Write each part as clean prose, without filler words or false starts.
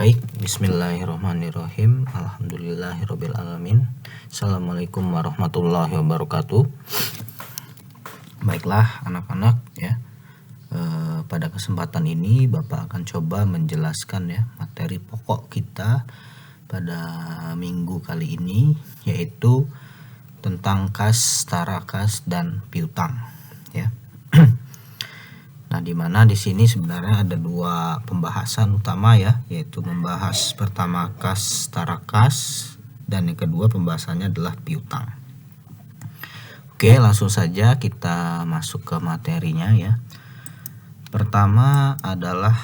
Baik, bismillahirrahmanirrahim. Alhamdulillahirabbil alamin. Assalamualaikum warahmatullahi wabarakatuh. Baiklah anak-anak ya. Pada kesempatan ini Bapak akan coba menjelaskan ya materi pokok kita pada minggu kali ini, yaitu tentang kas, tarakas, dan piutang ya. Nah, di mana di sini sebenarnya ada dua pembahasan utama ya, yaitu membahas pertama kas, tarakas, dan yang kedua pembahasannya adalah piutang. Oke, langsung saja kita masuk ke materinya ya. Pertama adalah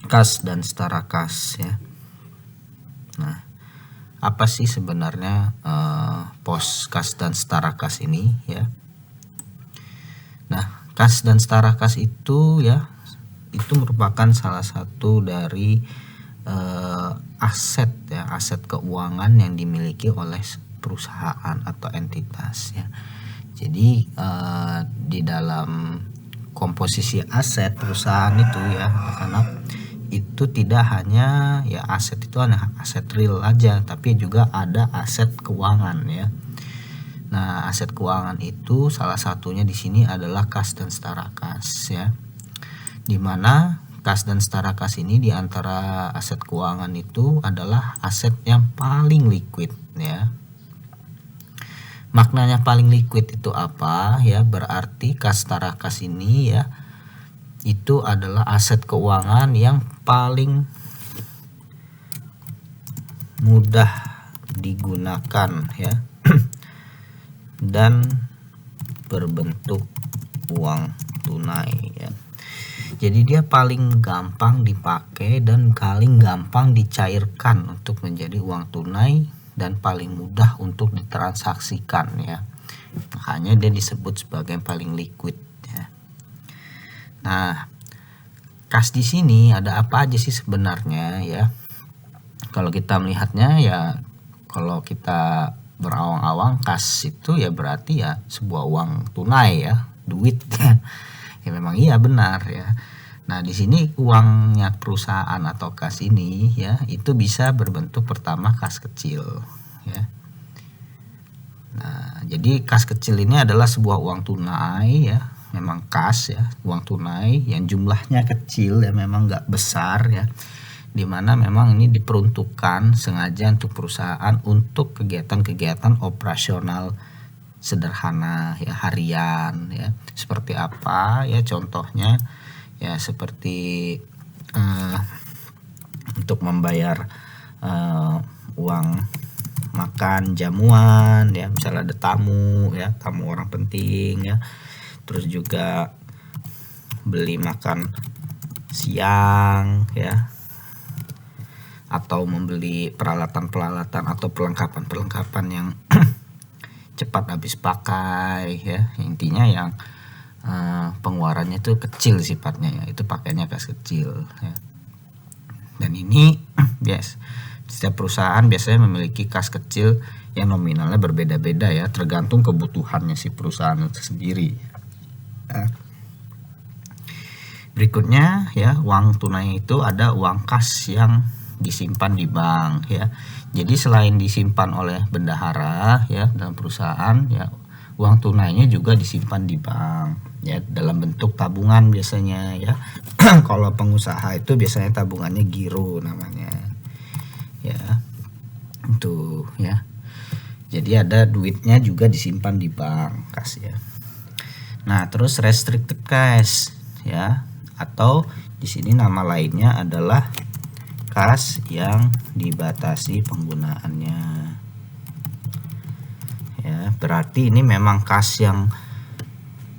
kas dan tarakas ya. Nah, apa sih sebenarnya pos kas dan tarakas ini ya? Nah, kas dan tarakas itu ya, itu merupakan salah satu dari aset ya, aset keuangan yang dimiliki oleh perusahaan atau entitas ya. Jadi di dalam komposisi aset perusahaan itu ya anak-anak, itu tidak hanya ya aset itu hanya aset real aja, tapi juga ada aset keuangan ya. Nah, aset keuangan itu salah satunya di sini adalah kas dan tarakas ya. Dimana kas dan tarakas ini di antara aset keuangan itu adalah aset yang paling liquid ya. Maknanya paling liquid itu apa ya? Berarti kas tarakas ini ya itu adalah aset keuangan yang paling mudah digunakan ya dan berbentuk uang tunai ya. Jadi dia paling gampang dipakai dan paling gampang dicairkan untuk menjadi uang tunai dan paling mudah untuk ditransaksikan ya. Makanya dia disebut sebagai yang paling liquid ya. Nah, kas di sini ada apa aja sih sebenarnya ya? Kalau kita melihatnya ya, kalau kita berawang-awang kas itu ya berarti ya sebuah uang tunai ya, duit ya. Ya memang iya benar ya. Nah, di sini uangnya perusahaan atau kas ini ya itu bisa berbentuk pertama kas kecil ya. Nah, jadi kas kecil ini adalah sebuah uang tunai ya, memang kas ya, uang tunai yang jumlahnya kecil ya, memang nggak besar ya, dimana memang ini diperuntukkan sengaja untuk perusahaan untuk kegiatan-kegiatan operasional sederhana ya, harian ya. Seperti apa ya contohnya ya, seperti untuk membayar uang makan jamuan ya, misalnya ada tamu ya, tamu orang penting ya, terus juga beli makan siang ya, atau membeli peralatan-peralatan atau perlengkapan-perlengkapan yang cepat habis pakai ya. Intinya yang pengeluarannya itu kecil sifatnya ya, itu pakainya kas kecil ya. Dan ini setiap perusahaan biasanya memiliki kas kecil yang nominalnya berbeda-beda ya, tergantung kebutuhannya si perusahaan itu sendiri ya. Berikutnya ya, uang tunai itu ada uang kas yang disimpan di bank ya. Jadi selain disimpan oleh bendahara ya dalam perusahaan ya, uang tunainya juga disimpan di bank ya, dalam bentuk tabungan biasanya ya. Kalau pengusaha itu biasanya tabungannya giro namanya ya, itu ya. Jadi ada duitnya juga disimpan di bank kas ya. Nah, terus restricted cash ya, atau di sini nama lainnya adalah kas yang dibatasi penggunaannya ya. Berarti ini memang kas yang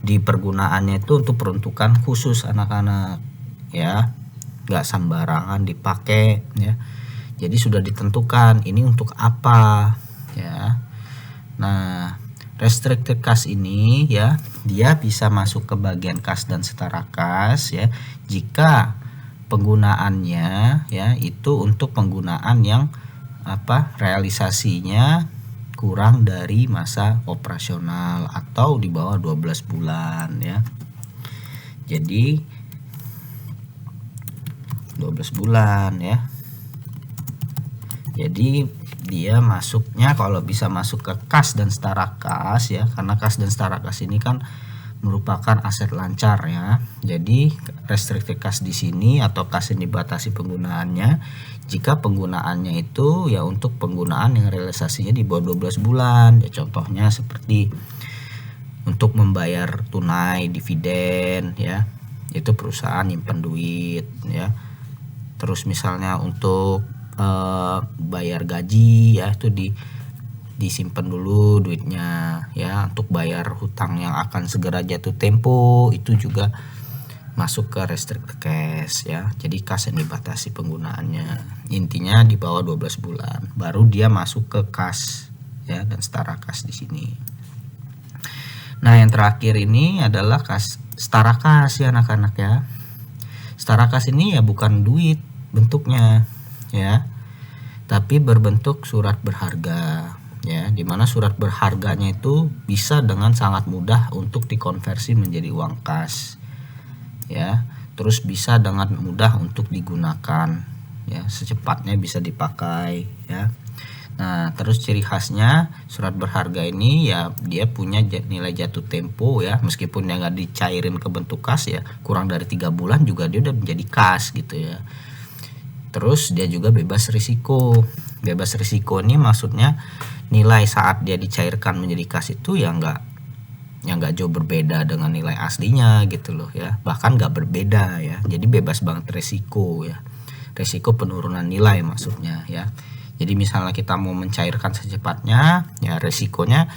dipergunaannya itu untuk peruntukan khusus anak-anak ya, nggak sembarangan dipakai ya. Jadi sudah ditentukan ini untuk apa ya. Nah, restricted cash ini ya, dia bisa masuk ke bagian kas dan tarakas ya jika penggunaannya ya itu untuk penggunaan yang realisasinya kurang dari masa operasional atau di bawah 12 bulan ya. Jadi 12 bulan ya. Jadi dia masuknya kalau bisa masuk ke kas dan setara kas ya, karena kas dan setara kas ini kan merupakan aset lancar ya. Jadi restricted cash di sini atau kas yang dibatasi penggunaannya jika penggunaannya itu ya untuk penggunaan yang realisasinya di bawah 12 bulan. Ya contohnya seperti untuk membayar tunai dividen ya. Itu perusahaan nyimpen duit ya. Terus misalnya untuk bayar gaji ya, itu disimpan dulu duitnya ya. Untuk bayar hutang yang akan segera jatuh tempo itu juga masuk ke restricted cash ya. Jadi kas yang dibatasi penggunaannya intinya di bawah 12 bulan baru dia masuk ke kas ya dan setara kas di sini. Nah, yang terakhir ini adalah kas setara kas ya anak-anak ya. Setara kas ini ya bukan duit bentuknya ya, tapi berbentuk surat berharga ya, dimana surat berharganya itu bisa dengan sangat mudah untuk dikonversi menjadi uang kas ya, terus bisa dengan mudah untuk digunakan ya, secepatnya bisa dipakai ya. Nah, terus ciri khasnya surat berharga ini ya dia punya nilai jatuh tempo ya, meskipun yang nggak dicairin ke bentuk kas ya, kurang dari 3 bulan juga dia udah menjadi kas gitu ya. Terus dia juga bebas risiko. Bebas risiko ini maksudnya nilai saat dia dicairkan menjadi kas itu ya nggak jauh berbeda dengan nilai aslinya gitu loh ya, bahkan nggak berbeda ya. Jadi bebas banget risiko ya, risiko penurunan nilai maksudnya ya. Jadi misalnya kita mau mencairkan secepatnya ya, risikonya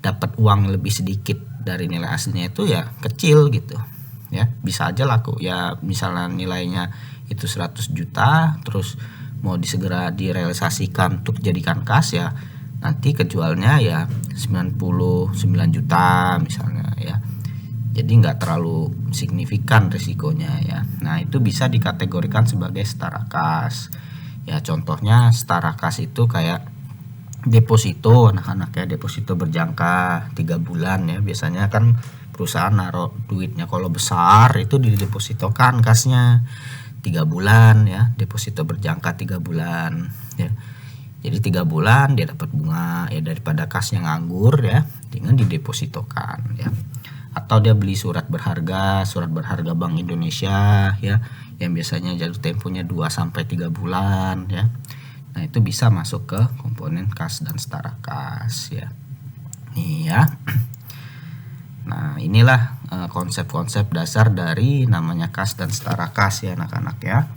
dapat uang lebih sedikit dari nilai aslinya itu ya kecil gitu ya, bisa aja laku ya. Misalnya nilainya itu 100 juta terus mau disegera direalisasikan untuk jadikan kas ya, nanti kejualnya ya 99 juta misalnya ya. Jadi nggak terlalu signifikan risikonya ya. Nah, itu bisa dikategorikan sebagai setara kas ya. Contohnya setara kas itu kayak deposito anak-anak ya, deposito berjangka 3 bulan ya. Biasanya kan perusahaan naruh duitnya kalau besar itu didepositokan kasnya 3 bulan ya, deposito berjangka 3 bulan ya. Jadi 3 bulan dia dapat bunga ya, daripada kasnya nganggur ya, dengan didepositokan ya. Atau dia beli surat berharga Bank Indonesia ya, yang biasanya jatuh temponya 2 sampai 3 bulan ya. Nah, itu bisa masuk ke komponen kas dan setara kas ya. Nih ya. Nah, inilah konsep-konsep dasar dari namanya kas dan setara kas ya anak-anak ya.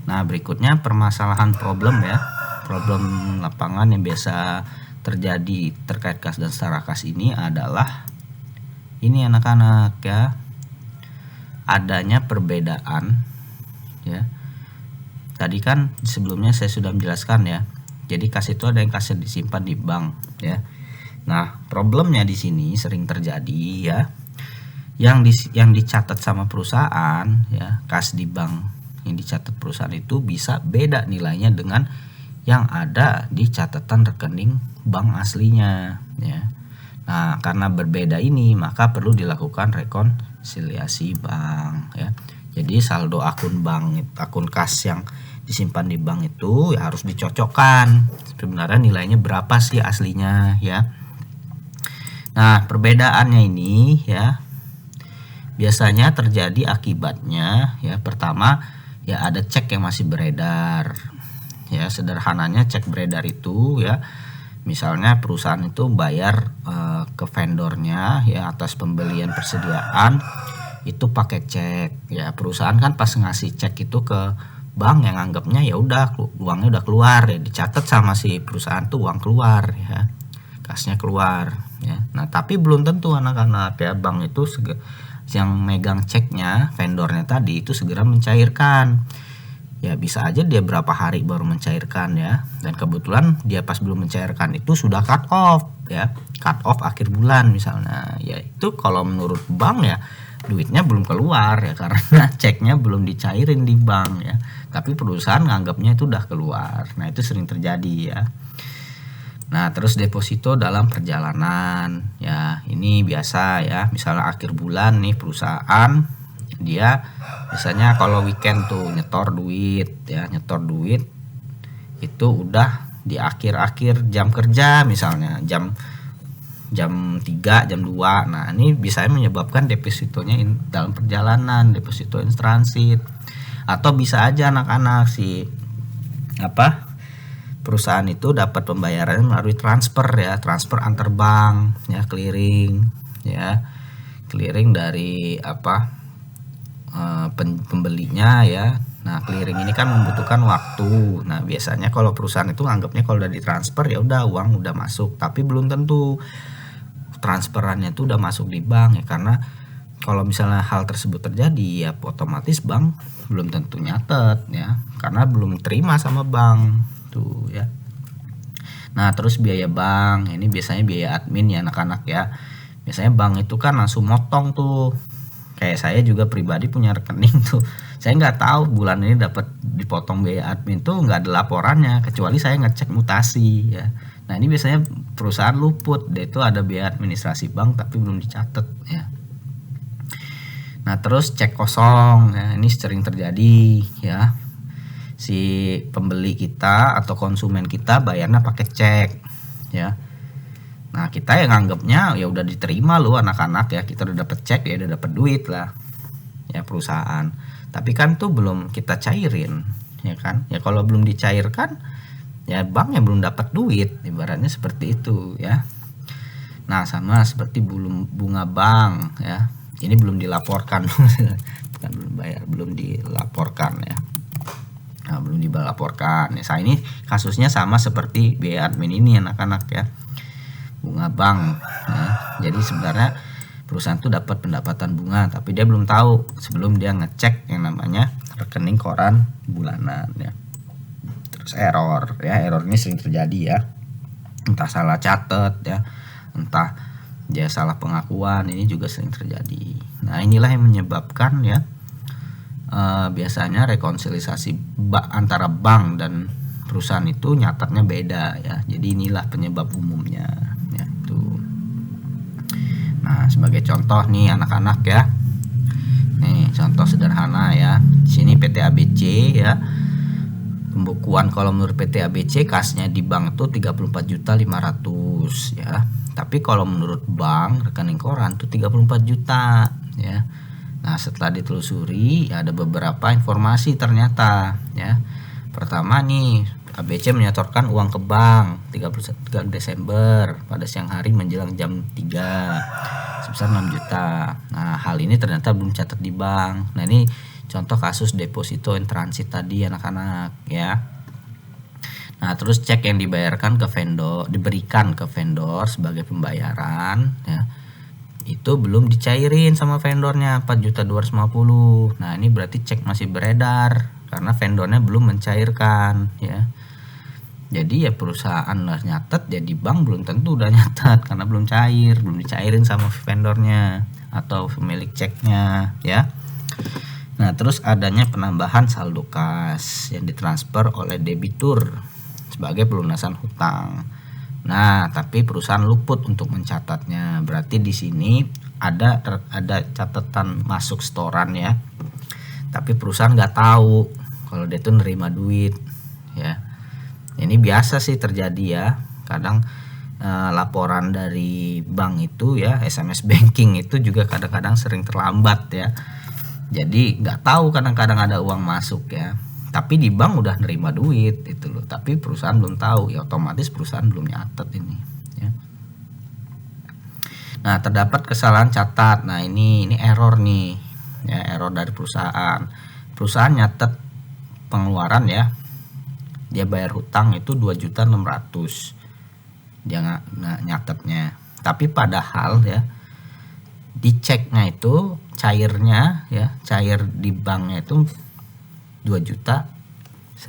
Nah, berikutnya permasalahan problem ya. Problem lapangan yang biasa terjadi terkait kas dan setara kas ini adalah ini anak-anak ya. Adanya perbedaan ya. Tadi kan sebelumnya saya sudah menjelaskan ya. Jadi kas itu ada yang kas yang disimpan di bank ya. Nah, problemnya di sini sering terjadi ya. Yang dicatat sama perusahaan ya, kas di bank yang dicatat perusahaan itu bisa beda nilainya dengan yang ada di catatan rekening bank aslinya ya. Nah, karena berbeda ini maka perlu dilakukan rekonsiliasi bank ya. Jadi saldo akun bank, akun kas yang disimpan di bank itu ya harus dicocokkan sebenarnya nilainya berapa sih aslinya ya. Nah, perbedaannya ini ya biasanya terjadi akibatnya ya, pertama ya ada cek yang masih beredar ya. Sederhananya cek beredar itu ya, misalnya perusahaan itu bayar ke vendornya ya atas pembelian persediaan itu pakai cek ya. Perusahaan kan pas ngasih cek itu ke bank yang anggapnya ya udah uangnya udah keluar ya, dicatat sama si perusahaan tuh uang keluar ya, kasnya keluar ya. Nah, tapi belum tentu anak-anak ya, bank itu yang megang ceknya, vendornya tadi itu segera mencairkan ya. Bisa aja dia berapa hari baru mencairkan ya, dan kebetulan dia pas belum mencairkan itu sudah cut off ya, cut off akhir bulan misalnya ya. Itu kalau menurut bank ya duitnya belum keluar ya, karena ceknya belum dicairin di bank ya, tapi perusahaan nganggapnya itu udah keluar. Nah, itu sering terjadi ya. Nah, terus deposito dalam perjalanan ya, ini biasa ya. Misalnya akhir bulan nih perusahaan dia biasanya kalau weekend tuh nyetor duit ya, nyetor duit itu udah di akhir-akhir jam kerja, misalnya jam 3, jam 2. Nah, ini bisa menyebabkan depositonya dalam perjalanan, deposito in transit. Atau bisa aja anak-anak perusahaan itu dapat pembayaran melalui transfer ya, transfer antar bank ya, clearing ya. Clearing dari pembelinya ya. Nah, clearing ini kan membutuhkan waktu. Nah, biasanya kalau perusahaan itu anggapnya kalau udah ditransfer ya udah uang udah masuk, tapi belum tentu transferannya itu udah masuk di bank ya, karena kalau misalnya hal tersebut terjadi ya otomatis bank belum tentu nyatet ya, karena belum terima sama bank tuh ya. Nah, terus biaya bank ini biasanya biaya admin ya anak-anak ya. Biasanya bank itu kan langsung motong tuh. Kayak saya juga pribadi punya rekening tuh, saya nggak tahu bulan ini dapat dipotong biaya admin tuh, nggak ada laporannya kecuali saya ngecek mutasi ya. Nah, ini biasanya perusahaan luput dia itu ada biaya administrasi bank tapi belum dicatat ya. Nah, terus cek kosong ya, ini sering terjadi ya. Si pembeli kita atau konsumen kita bayarnya pakai cek ya. Nah, kita yang nganggapnya ya udah diterima loh anak-anak ya, kita udah dapat cek ya, udah dapat duit lah ya perusahaan. Tapi kan tuh belum kita cairin ya kan. Ya kalau belum dicairkan ya bank yang belum dapat duit, ibaratnya seperti itu ya. Nah, sama seperti bunga bank ya. Ini belum dilaporkan. Bukan belum bayar, belum dilaporkan ya. Nah, belum dilaporkan. Ya, saya ini kasusnya sama seperti biaya admin ini anak-anak ya. Bunga bank ya. Jadi sebenarnya perusahaan tuh dapat pendapatan bunga tapi dia belum tahu sebelum dia ngecek yang namanya rekening koran bulanan ya. Terus error ya, error ini sering terjadi ya, entah salah catat ya, entah dia salah pengakuan, ini juga sering terjadi. Nah, inilah yang menyebabkan ya biasanya rekonsiliasi antara bank dan perusahaan itu nyatatnya beda ya. Jadi inilah penyebab umumnya ya tuh. Nah, sebagai contoh nih anak-anak ya, nih contoh sederhana ya, di sini PT ABC ya. Pembukuan kalau menurut PT ABC kasnya di bank tuh 34.500.000 ya. Tapi kalau menurut bank rekening koran tuh 34 juta ya. Nah, setelah ditelusuri ya ada beberapa informasi ternyata ya. Pertama nih, ABC menyetorkan uang ke bank 31 Desember pada siang hari menjelang jam 3 sebesar 6 juta. Nah, hal ini ternyata belum catat di bank. Nah, ini contoh kasus deposito in transit tadi anak-anak ya. Nah, terus cek yang diberikan ke vendor sebagai pembayaran ya. Itu belum dicairin sama vendornya 4.250.000. Nah, ini berarti cek masih beredar karena vendornya belum mencairkan ya. Jadi ya perusahaan udah nyatet, jadi bank belum tentu udah nyatet karena belum dicairin sama vendornya atau pemilik ceknya ya. Nah, terus adanya penambahan saldo kas yang ditransfer oleh debitur sebagai pelunasan hutang. Nah, tapi perusahaan luput untuk mencatatnya. Berarti di sini ada catatan masuk setoran ya. Tapi perusahaan nggak tahu kalau dia tuh nerima duit ya. Ini biasa sih terjadi ya. Kadang laporan dari bank itu ya, SMS banking itu juga kadang-kadang sering terlambat ya. Jadi nggak tahu kadang-kadang ada uang masuk ya. Tapi di bank udah nerima duit itu loh. Tapi perusahaan belum tahu ya, otomatis perusahaan belum nyatet ini ya. Nah, terdapat kesalahan catat. Nah, ini error nih. Ya, error dari perusahaan. Perusahaan nyatet pengeluaran ya. Dia bayar hutang itu 2.600.000. Dia nggak nyatetnya. Tapi padahal ya diceknya itu cairnya ya, cair di banknya itu 2.100.000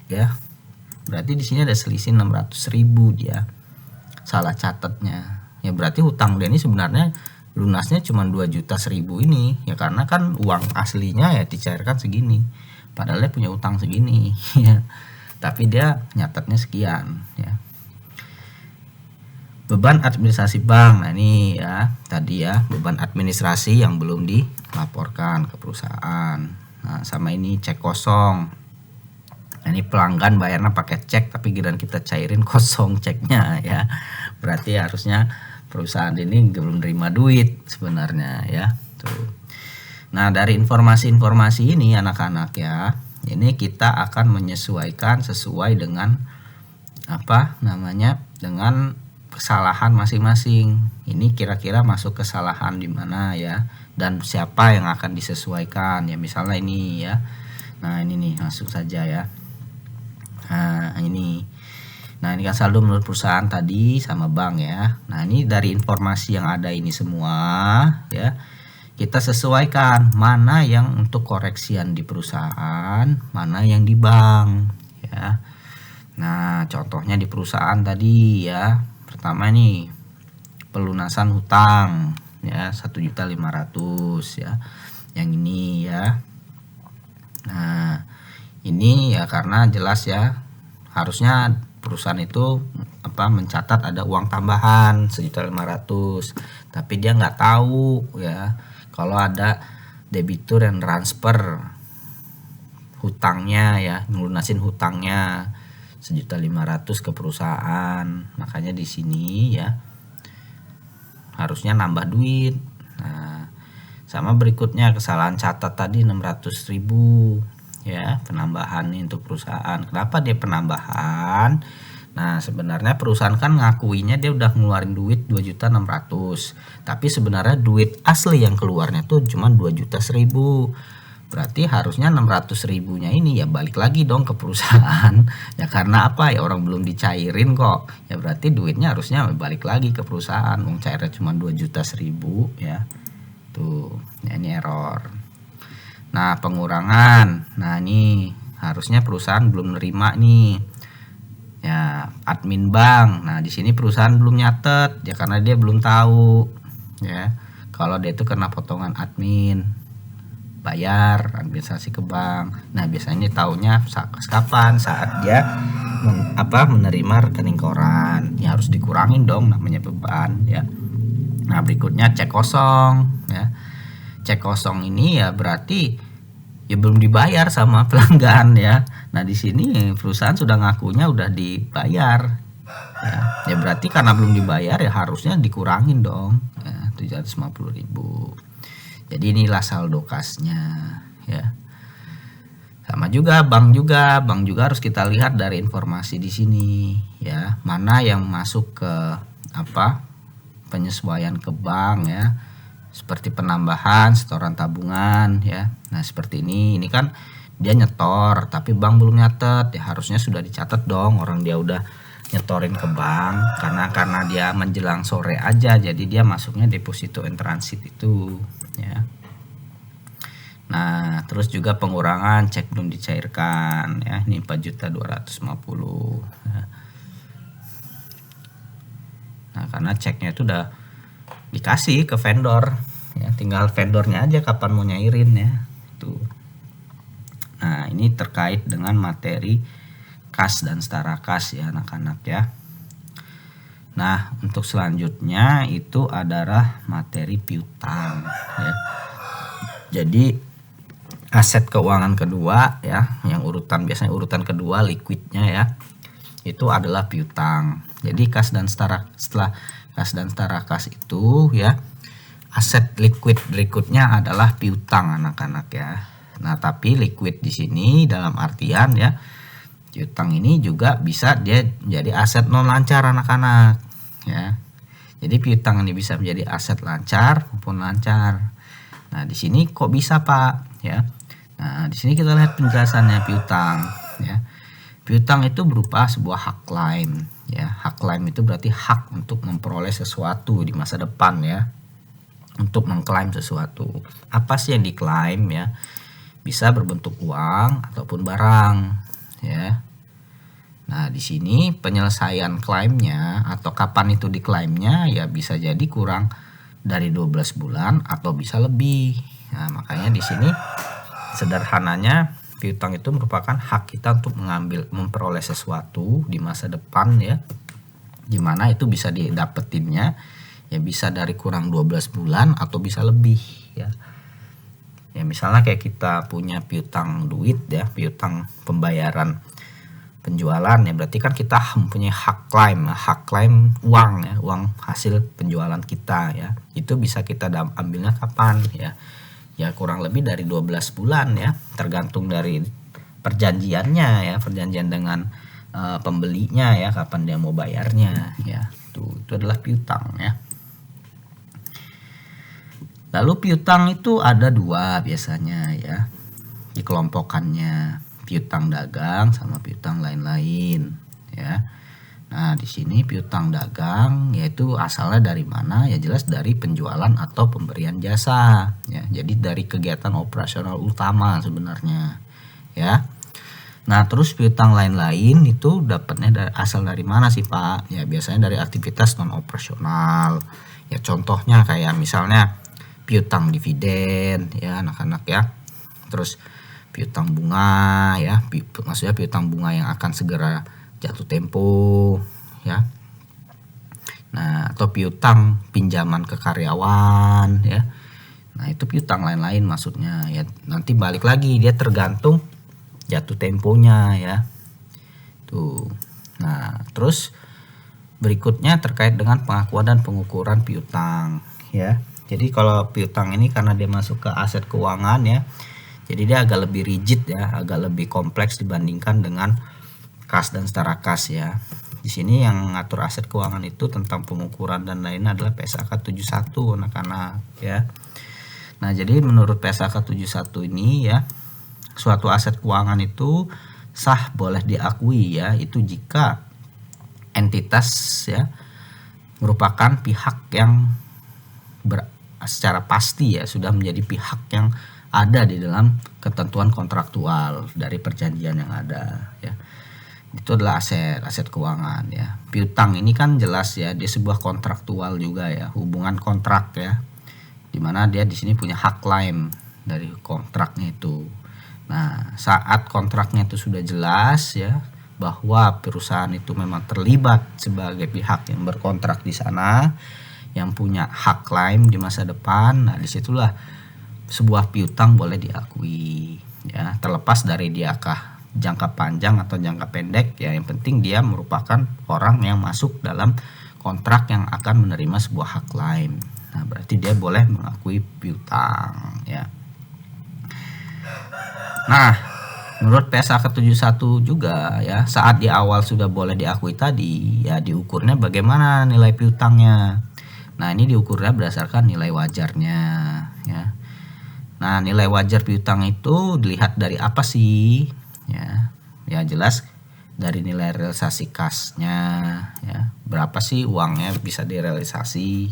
ya. Berarti di sini ada selisih 600.000 dia salah catatnya. Ya berarti hutang dia ini sebenarnya lunasnya cuma 2.100.000 ini ya, karena kan uang aslinya ya dicairkan segini. Padahal dia punya utang segini ya. Tapi dia nyatetnya sekian ya. Beban administrasi bank. Nah, ini ya tadi ya, beban administrasi yang belum dilaporkan ke perusahaan. Nah, sama ini cek kosong. Nah, ini pelanggan bayarnya pakai cek, tapi giliran kita cairin kosong ceknya ya. Berarti harusnya perusahaan ini belum nerima duit sebenarnya ya. Tuh. Nah, dari informasi-informasi ini anak-anak ya, ini kita akan menyesuaikan sesuai dengan dengan kesalahan masing-masing. Ini kira-kira masuk kesalahan di mana ya, dan siapa yang akan disesuaikan ya. Misalnya ini ya. Nah, ini nih masuk saja ya. Nah, ini kan saldo menurut perusahaan tadi sama bank ya. Nah, ini dari informasi yang ada ini semua ya, kita sesuaikan mana yang untuk koreksian di perusahaan, mana yang di bank ya. Nah, contohnya di perusahaan tadi ya, pertama nih pelunasan hutang ya 1.500.000 ya, yang ini ya. Nah, ini ya karena jelas ya, harusnya perusahaan itu mencatat ada uang tambahan 1.500.000, tapi dia nggak tahu ya kalau ada debitur yang transfer hutangnya ya, ngelunasin hutangnya 1.500.000 ke perusahaan. Makanya di sini ya harusnya nambah duit. Nah, sama berikutnya kesalahan catat tadi 600.000 ya, penambahan nih untuk perusahaan. Kenapa dia penambahan? Nah, sebenarnya perusahaan kan ngakuinya dia udah ngeluarin duit 2.600.000, tapi sebenarnya duit asli yang keluarnya tuh cuma 2.100.000. Berarti harusnya 600.000-nya ini ya balik lagi dong ke perusahaan. Ya karena apa? Ya orang belum dicairin kok. Ya berarti duitnya harusnya balik lagi ke perusahaan. Wong cairnya cuma 2.100.000 ya. Tuh, ya ini error. Nah, pengurangan. Nah, ini harusnya perusahaan belum nerima nih. Ya, admin bank. Nah, di sini perusahaan belum nyatet ya karena dia belum tahu ya. Kalau dia itu kena potongan admin, bayar administrasi ke bank. Nah, biasanya taunya kapan? Saat dia menerima rekening koran. Ya harus dikurangin dong namanya beban ya. Nah, berikutnya cek kosong ya. Cek kosong ini ya berarti ya belum dibayar sama pelanggan ya. Nah, di sini perusahaan sudah ngakunya udah dibayar ya. Ya berarti karena belum dibayar ya harusnya dikurangin dong ya, 750.000. Jadi inilah saldo kasnya ya. Sama juga bank juga harus kita lihat dari informasi di sini ya, mana yang masuk ke penyesuaian ke bank ya, seperti penambahan setoran tabungan ya. Nah, seperti ini kan dia nyetor tapi bank belum nyatet ya, harusnya sudah dicatat dong. Orang dia udah nyetorin ke bank karena dia menjelang sore aja, jadi dia masuknya deposito in transit itu ya. Nah, terus juga pengurangan cek belum dicairkan ya, ini 4.250.000 ya. Nah, karena ceknya itu udah dikasih ke vendor ya, tinggal vendornya aja kapan mau nyairin ya tuh. Nah, ini terkait dengan materi kas dan setara kas ya anak-anak ya. Nah, untuk selanjutnya itu adalah materi piutang ya. Jadi aset keuangan kedua ya, yang biasanya urutan kedua liquidnya ya, itu adalah piutang. Jadi setelah kas dan setara kas itu ya, aset liquid berikutnya adalah piutang anak-anak ya. Nah, tapi liquid di sini dalam artian ya, piutang ini juga bisa dia jadi aset non lancar anak-anak ya. Jadi piutang ini bisa menjadi aset lancar maupun lancar. Nah, di sini kok bisa, Pak? Ya. Nah, di sini kita lihat penjelasannya piutang ya. Piutang itu berupa sebuah hak klaim ya. Hak klaim itu berarti hak untuk memperoleh sesuatu di masa depan ya. Untuk mengklaim sesuatu. Apa sih yang diklaim ya? Bisa berbentuk uang ataupun barang ya. Nah, di sini penyelesaian klaimnya atau kapan itu diklaimnya ya bisa jadi kurang dari 12 bulan atau bisa lebih. Nah, makanya di sini sederhananya piutang itu merupakan hak kita untuk memperoleh sesuatu di masa depan ya. Dimana itu bisa didapetinnya ya bisa dari kurang 12 bulan atau bisa lebih ya. Ya misalnya kayak kita punya piutang duit ya, piutang pembayaran penjualan ya, berarti kan kita mempunyai hak klaim uang ya, uang hasil penjualan kita ya. Itu bisa kita ambilnya kapan ya? Ya kurang lebih dari 12 bulan ya, tergantung dari perjanjiannya ya, perjanjian dengan pembelinya ya, kapan dia mau bayarnya ya. Itu adalah piutang ya. Lalu piutang itu ada dua biasanya ya, dikelompokannya, piutang dagang sama piutang lain-lain ya. Nah, di sini piutang dagang yaitu asalnya dari mana? Ya jelas dari penjualan atau pemberian jasa ya. Jadi dari kegiatan operasional utama sebenarnya ya. Nah, terus piutang lain-lain itu dapatnya asal dari mana sih, Pak? Ya biasanya dari aktivitas non operasional. Ya contohnya kayak misalnya piutang dividen ya anak-anak ya, terus piutang bunga ya, maksudnya piutang bunga yang akan segera jatuh tempo ya. Nah, atau piutang pinjaman ke karyawan ya. Nah, itu piutang lain-lain maksudnya ya. Nanti balik lagi dia tergantung jatuh temponya ya. Tuh. Nah, terus berikutnya terkait dengan pengakuan dan pengukuran piutang ya. Jadi kalau piutang ini karena dia masuk ke aset keuangan ya, jadi dia agak lebih rigid ya, agak lebih kompleks dibandingkan dengan kas dan setara kas ya. Di sini yang ngatur aset keuangan itu tentang pengukuran dan lainnya adalah PSAK 71 anak-anak ya. Nah, jadi menurut PSAK 71 ini ya, suatu aset keuangan itu sah boleh diakui ya, itu jika entitas ya merupakan pihak yang secara pasti ya sudah menjadi pihak yang ada di dalam ketentuan kontraktual dari perjanjian yang ada ya. Itu adalah aset keuangan ya. Piutang ini kan jelas ya, dia sebuah kontraktual juga ya, hubungan kontrak ya, dimana dia di sini punya hak klaim dari kontraknya itu. Nah, saat kontraknya itu sudah jelas ya, bahwa perusahaan itu memang terlibat sebagai pihak yang berkontrak di sana, yang punya hak klaim di masa depan. Nah, disitulah sebuah piutang boleh diakui ya, terlepas dari diakah jangka panjang atau jangka pendek ya, yang penting dia merupakan orang yang masuk dalam kontrak yang akan menerima sebuah hak klaim. Nah, berarti dia boleh mengakui piutang ya. Nah, menurut PSAK 71 juga ya, saat di awal sudah boleh diakui tadi ya, diukurnya bagaimana nilai piutangnya. Nah, ini diukurnya berdasarkan nilai wajarnya ya. Nah, nilai wajar piutang itu dilihat dari apa sih ya? Ya jelas dari nilai realisasi kasnya ya. Berapa sih uangnya bisa direalisasi?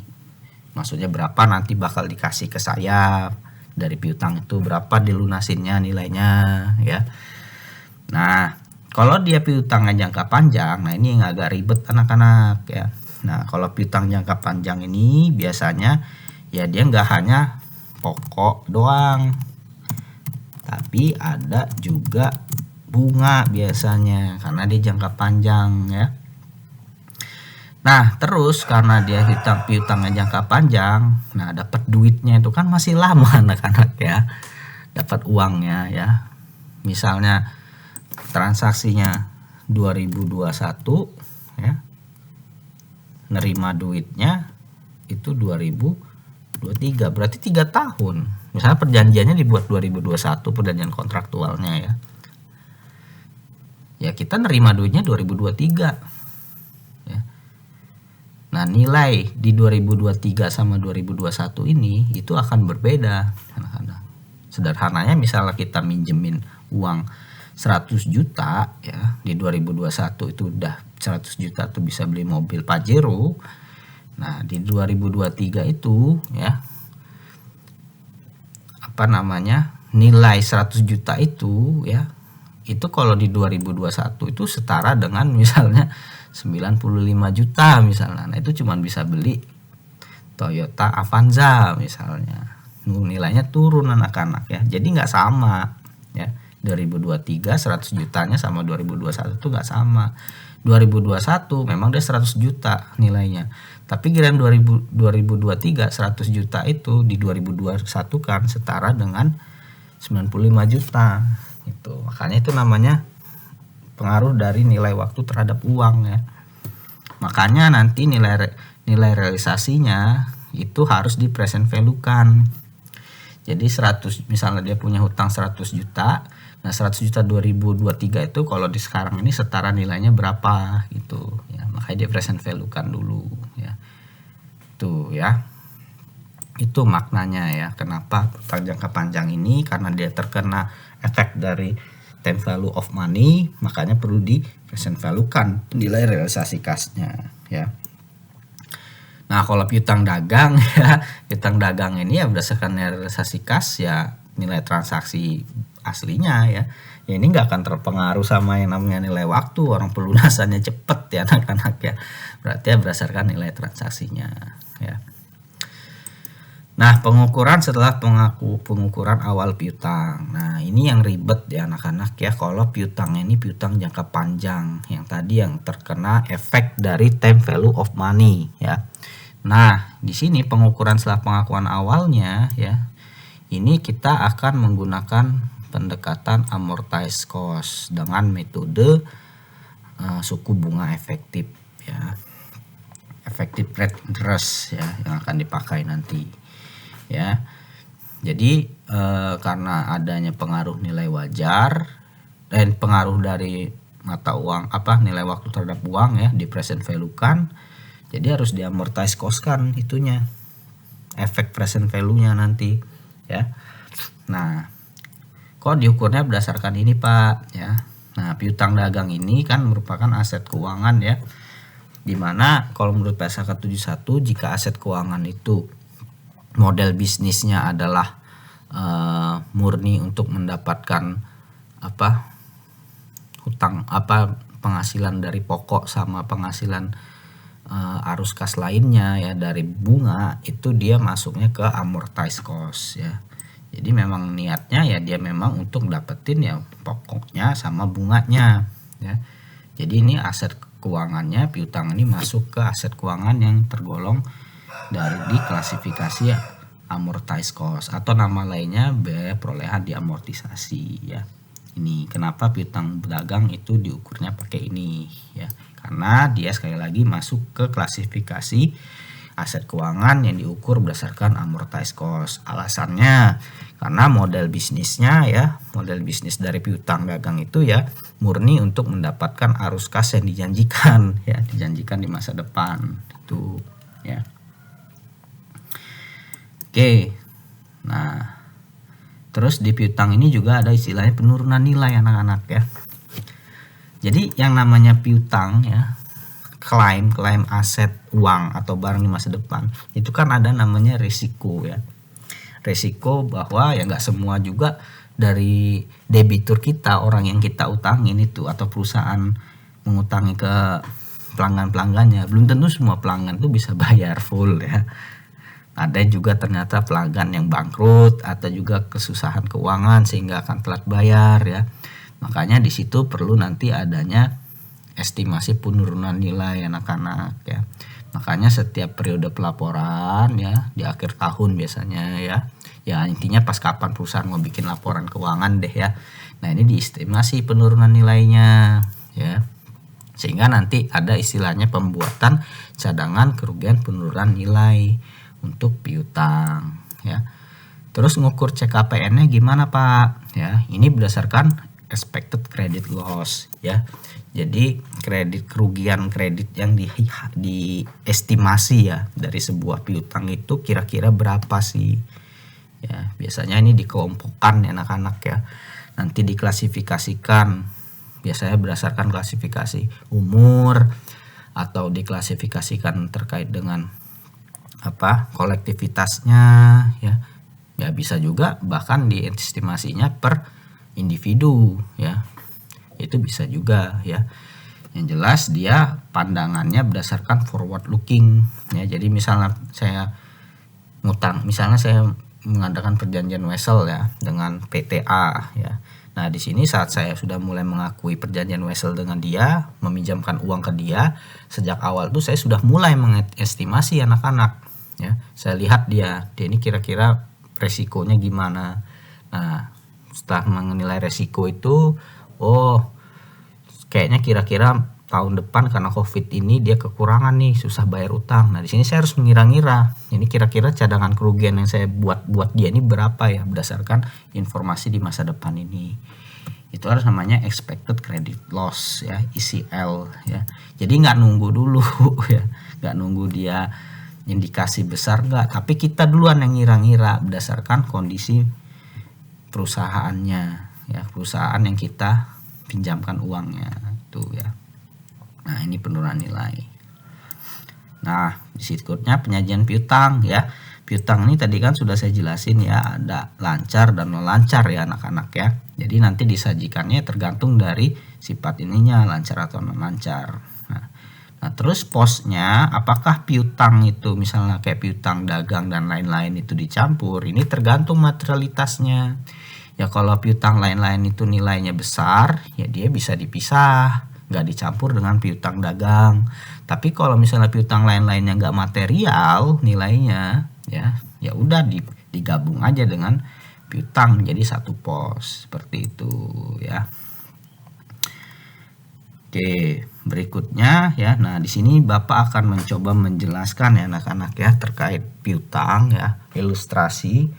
Maksudnya berapa nanti bakal dikasih ke saya dari piutang itu, berapa dilunasinnya nilainya ya. Nah, kalau dia piutangnya jangka panjang, nah ini yang agak ribet anak-anak ya. Nah, kalau piutang jangka panjang ini biasanya ya dia nggak hanya pokok doang, tapi ada juga bunga biasanya karena dia jangka panjang ya. Nah, terus karena dia piutangnya jangka panjang, nah dapat duitnya itu kan masih lama anak-anak ya, dapat uangnya ya. Misalnya transaksinya 2021 ya, nerima duitnya itu 2023, berarti 3 tahun. Misalnya perjanjiannya dibuat 2021, perjanjian kontraktualnya ya. Ya kita nerima duitnya 2023. Ya. Nah, nilai di 2023 sama 2021 ini itu akan berbeda. Sederhananya misalnya kita minjemin uang 100 juta ya, di 2021 itu udah 100 juta tuh bisa beli mobil Pajero. Nah, di 2023 itu ya, apa namanya, nilai 100 juta itu ya, itu kalau di 2021 itu setara dengan misalnya 95 juta misalnya. Nah, itu cuma bisa beli Toyota Avanza misalnya. Nilainya turun anak-anak ya. Jadi nggak sama ya. 2023 100 jutanya sama 2021 itu nggak sama. 2021 memang dia 100 juta nilainya. Tapi giliran 2023 100 juta itu di 2021 kan setara dengan 95 juta itu. Makanya itu namanya pengaruh dari nilai waktu terhadap uang ya. Makanya nanti nilai realisasinya itu harus di present value kan. Jadi 100, misalnya dia punya hutang 100 juta. Nah 100 juta 2023 itu kalau di sekarang ini setara nilainya berapa gitu ya. Makanya dia present value kan dulu ya. Itu ya. Itu maknanya ya. Kenapa hutang jangka panjang ini, karena dia terkena efek dari time value of money, makanya perlu di present value kan nilai realisasi kasnya ya. Nah kalau piutang dagang ya, piutang dagang ini ya berdasarkan realisasi kas ya nilai transaksi aslinya ya. Ya ini nggak akan terpengaruh sama yang namanya nilai waktu, orang pelunasannya cepet ya anak-anak ya. Berarti ya berdasarkan nilai transaksinya ya. Nah pengukuran setelah pengukuran awal piutang. Nah ini yang ribet ya anak-anak ya, kalau piutangnya ini piutang jangka panjang yang tadi yang terkena efek dari time value of money ya. Nah di sini pengukuran setelah pengakuan awalnya ya, ini kita akan menggunakan pendekatan amortized cost dengan metode suku bunga efektif ya, effective rate interest ya yang akan dipakai nanti ya. Jadi karena adanya pengaruh nilai wajar dan pengaruh dari mata uang nilai waktu terhadap uang ya di present value kan, jadi harus diamortize cost kan itunya, efek present value-nya nanti ya. Nah kok diukurnya berdasarkan ini Pak ya. Nah piutang dagang ini kan merupakan aset keuangan ya, dimana kalau menurut PSAK 71 jika aset keuangan itu model bisnisnya adalah murni untuk mendapatkan penghasilan dari pokok sama penghasilan arus kas lainnya ya dari bunga, itu dia masuknya ke amortized cost ya. Jadi memang niatnya ya dia memang untuk dapetin ya pokoknya sama bunganya ya. Jadi ini aset keuangannya, piutang ini masuk ke aset keuangan yang tergolong dari klasifikasi amortized cost atau nama lainnya biaya perolehan diamortisasi ya. Ini kenapa piutang dagang itu diukurnya pakai ini ya, karena dia sekali lagi masuk ke klasifikasi aset keuangan yang diukur berdasarkan amortized cost. Alasannya karena model bisnisnya ya, model bisnis dari piutang dagang itu ya murni untuk mendapatkan arus kas yang dijanjikan ya, dijanjikan di masa depan itu ya. Oke, nah terus di piutang ini juga ada istilahnya penurunan nilai anak-anak ya. Jadi yang namanya piutang ya, klaim aset uang atau barang di masa depan, itu kan ada namanya risiko ya. Risiko bahwa ya nggak semua juga dari debitur kita, orang yang kita utangin itu atau perusahaan mengutangi ke pelanggan-pelanggannya, belum tentu semua pelanggan tuh bisa bayar full ya. Ada juga ternyata pelanggan yang bangkrut atau juga kesusahan keuangan sehingga akan telat bayar ya. Makanya di situ perlu nanti adanya estimasi penurunan nilai anak-anak ya. Makanya setiap periode pelaporan ya di akhir tahun biasanya ya. Ya intinya pas kapan perusahaan mau bikin laporan keuangan deh ya. Nah ini diestimasi penurunan nilainya ya. Sehingga nanti ada istilahnya pembuatan cadangan kerugian penurunan nilai untuk piutang ya. Terus ngukur CKPN-nya gimana Pak? Ya, ini berdasarkan expected credit loss ya. Jadi kerugian kredit yang diestimasi ya dari sebuah piutang itu kira-kira berapa sih? Ya, biasanya ini dikelompokkan ya anak-anak ya. Nanti diklasifikasikan biasanya berdasarkan klasifikasi umur atau diklasifikasikan terkait dengan kolektivitasnya ya. Ya bisa juga bahkan diestimasinya per individu ya. Itu bisa juga ya. Yang jelas dia pandangannya berdasarkan forward looking ya. Jadi misalnya saya mengadakan perjanjian wesel ya dengan PTA ya. Nah, di sini saat saya sudah mulai mengakui perjanjian wesel dengan dia, meminjamkan uang ke dia, sejak awal tuh saya sudah mulai mengestimasi anak-anak ya. Saya lihat dia ini kira-kira resikonya gimana. Nah, setelah menilai resiko itu, oh kayaknya kira-kira tahun depan karena COVID ini dia kekurangan nih, susah bayar utang. Nah, di sini saya harus mengira-ngira, ini kira-kira cadangan kerugian yang saya buat dia ini berapa ya, berdasarkan informasi di masa depan ini. Itu harus namanya expected credit loss ya, ECL ya. Jadi nggak nunggu dulu ya, nggak nunggu dia indikasi besar nggak, tapi kita duluan yang ngira-ngira berdasarkan kondisi perusahaannya ya, perusahaan yang kita pinjamkan uangnya itu ya. Nah, ini penurunan nilai. Nah, berikutnya penyajian piutang ya. Piutang ini tadi kan sudah saya jelasin ya, ada lancar dan non lancar ya anak-anak ya. Jadi nanti disajikannya tergantung dari sifat ininya, lancar atau non lancar. Nah, terus posnya apakah piutang itu misalnya kayak piutang dagang dan lain-lain itu dicampur, ini tergantung materialitasnya. Ya kalau piutang lain-lain itu nilainya besar, ya dia bisa dipisah, nggak dicampur dengan piutang dagang. Tapi kalau misalnya piutang lain-lainnya nggak material nilainya, ya udah digabung aja dengan piutang jadi satu pos seperti itu ya. Oke, berikutnya ya. Nah, di sini Bapak akan mencoba menjelaskan ya anak-anak ya terkait piutang ya, ilustrasi.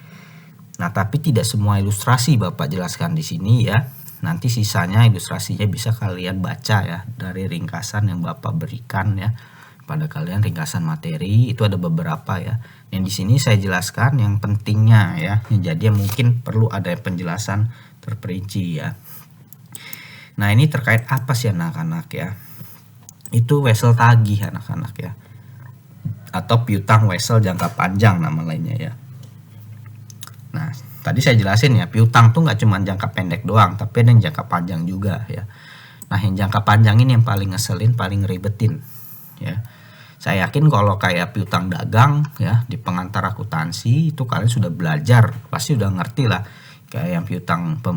Nah, tapi tidak semua ilustrasi Bapak jelaskan di sini ya. Nanti sisanya ilustrasinya bisa kalian baca ya dari ringkasan yang Bapak berikan ya pada kalian, ringkasan materi itu ada beberapa ya. Yang di sini saya jelaskan yang pentingnya ya. Jadi mungkin perlu ada penjelasan terperinci ya. Nah, ini terkait apa sih anak-anak ya? Itu wesel tagih anak-anak ya. Atau piutang wesel jangka panjang nama lainnya ya. Nah, tadi saya jelasin ya, piutang tuh nggak cuma jangka pendek doang, tapi ada yang jangka panjang juga ya. Nah, yang jangka panjang ini yang paling ngeselin, paling ribetin ya. Saya yakin kalau kayak piutang dagang ya di pengantar akuntansi itu kalian sudah belajar, pasti udah ngerti lah. Kayak yang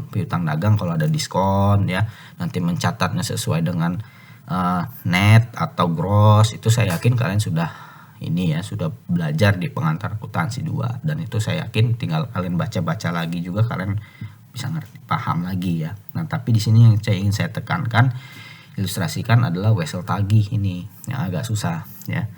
piutang dagang kalau ada diskon ya, nanti mencatatnya sesuai dengan net atau gross, itu saya yakin kalian sudah ini ya, sudah belajar di pengantar akuntansi 2, dan itu saya yakin tinggal kalian baca-baca lagi juga kalian bisa ngerti, paham lagi ya. Nah, tapi di sini yang ingin saya tekankan, ilustrasikan adalah wesel tagih ini yang agak susah ya.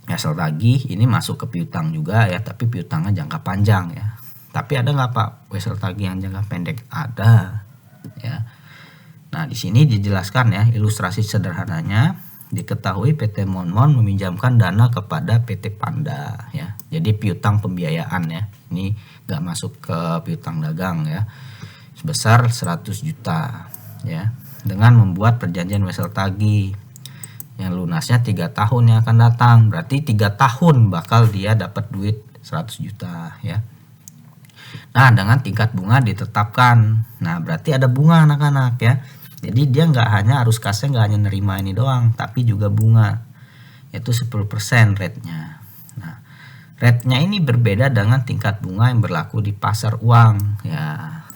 Wesel tagih ini masuk ke piutang juga ya, tapi piutangnya jangka panjang ya. Tapi ada nggak Pak wesel tagih yang jangka pendek? Ada ya. Nah, di sini dijelaskan ya, ilustrasi sederhananya, diketahui PT Monmon meminjamkan dana kepada PT Panda ya. Jadi piutang pembiayaan ya. Ini nggak masuk ke piutang dagang ya. Sebesar 100 juta ya. Dengan membuat perjanjian wesel tagih yang lunasnya 3 tahun yang akan datang. Berarti 3 tahun bakal dia dapat duit 100 juta ya. Nah, dengan tingkat bunga ditetapkan. Nah, berarti ada bunga anak-anak ya. Jadi dia nggak hanya arus kasnya nggak hanya nerima ini doang, tapi juga bunga. Yaitu 10% rate-nya. Nah, rate-nya ini berbeda dengan tingkat bunga yang berlaku di pasar uang ya.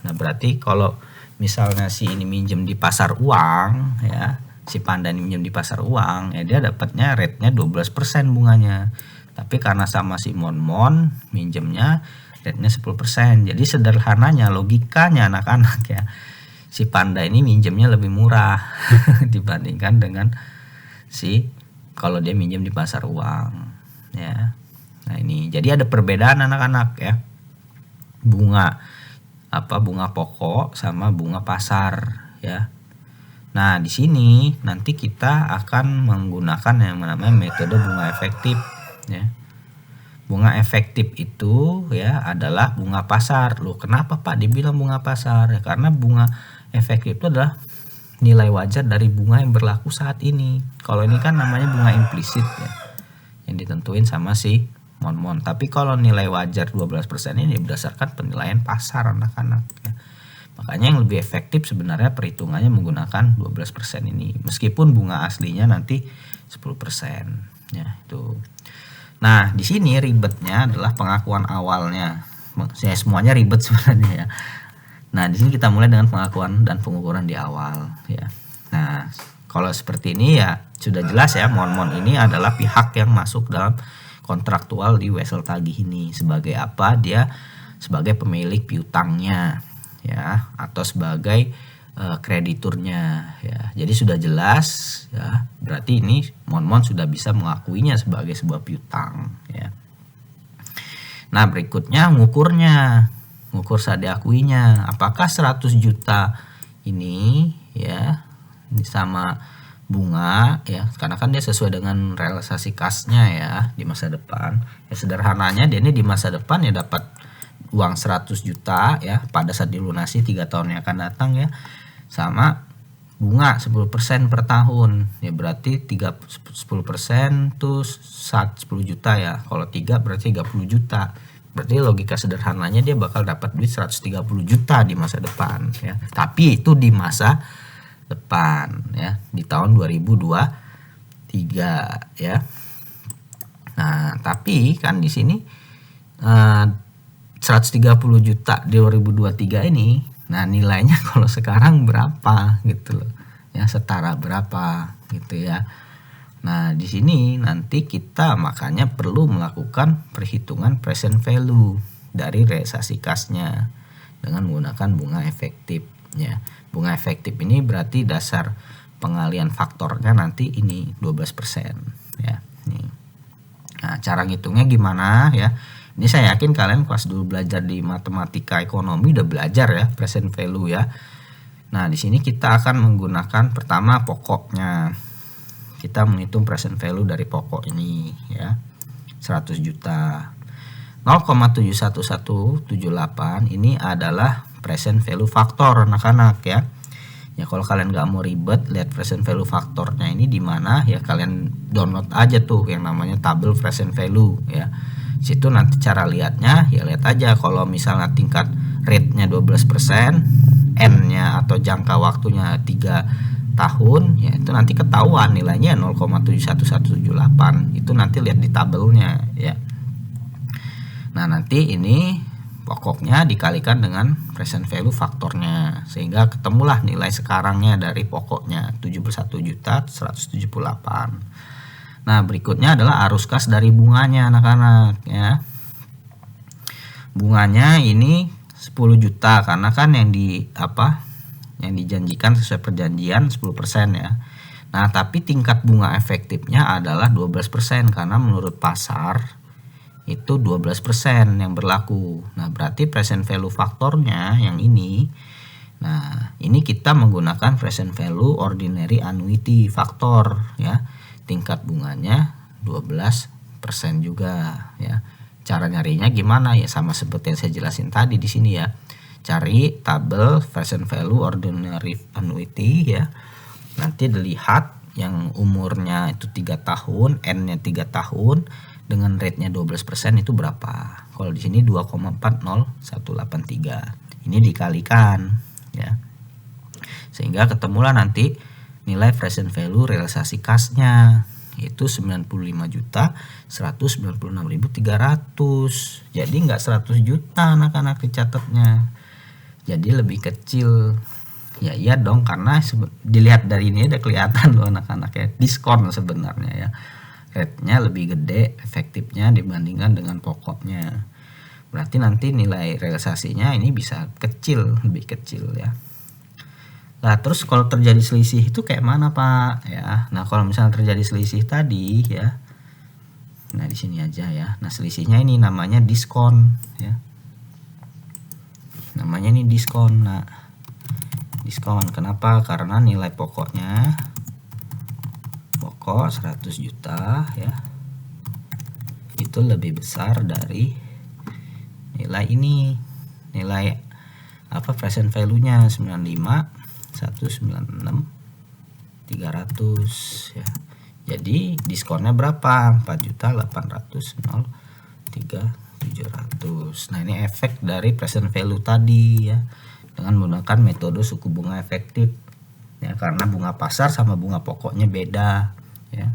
Nah, berarti kalau misalnya si ini minjem di pasar uang ya, si Panda ini minjem di pasar uang ya, dia dapatnya rate-nya 12% bunganya. Tapi karena sama si Monmon minjemnya rate-nya 10%. Jadi sederhananya, logikanya anak-anak ya, si Panda ini minjemnya lebih murah dibandingkan dengan si kalau dia minjem di pasar uang ya. Nah, ini jadi ada perbedaan anak-anak ya. Bunga pokok sama bunga pasar ya. Nah, di sini nanti kita akan menggunakan yang namanya metode bunga efektif ya. Bunga efektif itu ya adalah bunga pasar. Loh, kenapa Pak dibilang bunga pasar? Ya, karena bunga efektif itu adalah nilai wajar dari bunga yang berlaku saat ini. Kalau ini kan namanya bunga implisit ya, yang ditentuin sama si Monmon. Tapi kalau nilai wajar 12% ini berdasarkan penilaian pasar anak-anak ya. Makanya yang lebih efektif sebenarnya perhitungannya menggunakan 12% ini. Meskipun bunga aslinya nanti 10% ya itu. Nah, di sini ribetnya adalah pengakuan awalnya. Ya, semuanya ribet sebenarnya ya. Nah, di sini kita mulai dengan pengakuan dan pengukuran di awal ya. Nah, kalau seperti ini ya sudah jelas ya, Monmon ini adalah pihak yang masuk dalam kontraktual di wesel tagih ini. Sebagai apa? Dia sebagai pemilik piutangnya ya, atau sebagai krediturnya ya. Jadi sudah jelas ya, berarti ini Mon sudah bisa mengakuinya sebagai sebuah piutang ya. Nah, berikutnya ngukur saat diakuinya. Apakah 100 juta ini ya sama bunga ya, karena kan dia sesuai dengan realisasi kasnya ya di masa depan. Ya sederhananya dia ini di masa depan ya dapat uang 100 juta ya pada saat dilunasi 3 tahun yang akan datang ya, sama bunga 10% per tahun ya, berarti 10% tuh 10 juta ya, kalau 3 berarti 30 juta, berarti logika sederhananya dia bakal dapat duit 130 juta di masa depan ya, tapi itu di masa depan ya, di tahun 2023 ya. Nah tapi kan di sini 130 juta di 2023 ini, nah nilainya kalau sekarang berapa gitu loh ya, setara berapa gitu ya. Nah di sini nanti kita makanya perlu melakukan perhitungan present value dari realisasi kasnya dengan menggunakan bunga efektif ya. Bunga efektif ini berarti dasar pengalian faktornya nanti ini 12% ya. Nih. Nah cara ngitungnya gimana ya? Ini saya yakin kalian kelas dulu belajar di matematika ekonomi udah belajar ya present value ya. Nah di sini kita akan menggunakan pertama pokoknya. Kita menghitung present value dari pokok ini ya, 100 juta. 0,71178 ini adalah present value faktor anak-anak ya. Ya kalau kalian nggak mau ribet lihat present value faktornya ini di mana ya, kalian download aja tuh yang namanya tabel present value ya. Situ nanti cara lihatnya ya, lihat aja kalau misalnya tingkat rate-nya 12%, N-nya atau jangka waktunya 3 tahun ya, itu nanti ketahuan nilainya 0,71178, itu nanti lihat di tabelnya ya. Nah nanti ini pokoknya dikalikan dengan present value faktornya sehingga ketemulah nilai sekarangnya dari pokoknya 71.178. Nah berikutnya adalah arus kas dari bunganya anak-anak ya. Bunganya ini 10 juta karena kan yang dijanjikan sesuai perjanjian 10% ya. Nah tapi tingkat bunga efektifnya adalah 12% karena menurut pasar itu 12% yang berlaku. Nah berarti present value faktornya yang ini. Nah ini kita menggunakan present value ordinary annuity faktor ya. Tingkat bunganya 12% juga ya. Cara nyarinya gimana ya, sama seperti yang saya jelasin tadi di sini ya. Cari tabel present value ordinary annuity ya. Nanti dilihat yang umurnya itu 3 tahun, N-nya 3 tahun dengan rate-nya 12% itu berapa? Kalau di sini 2,40183. Ini dikalikan ya. Sehingga ketemulah nanti nilai present value realisasi kasnya itu 95.196.300. Jadi nggak 100 juta anak-anak dicatatnya. Jadi lebih kecil. Ya iya dong, karena dilihat dari ini udah kelihatan loh anak-anak ya, diskon sebenarnya ya. Rate-nya lebih gede efektifnya dibandingkan dengan pokoknya. Berarti nanti nilai realisasinya ini bisa kecil, lebih kecil ya. Nah terus kalau terjadi selisih itu kayak mana Pak ya? Nah kalau misalnya terjadi selisih tadi ya, nah di sini aja ya. Nah selisihnya ini namanya diskon ya. Namanya ini diskon. Nah diskon kenapa? Karena nilai pokoknya pokok 100 juta ya, itu lebih besar dari nilai ini, nilai present value-nya 95.196.300 ya. Jadi diskonnya berapa? 4.800.003.700. Nah ini efek dari present value tadi ya, dengan menggunakan metode suku bunga efektif ya, karena bunga pasar sama bunga pokoknya beda ya.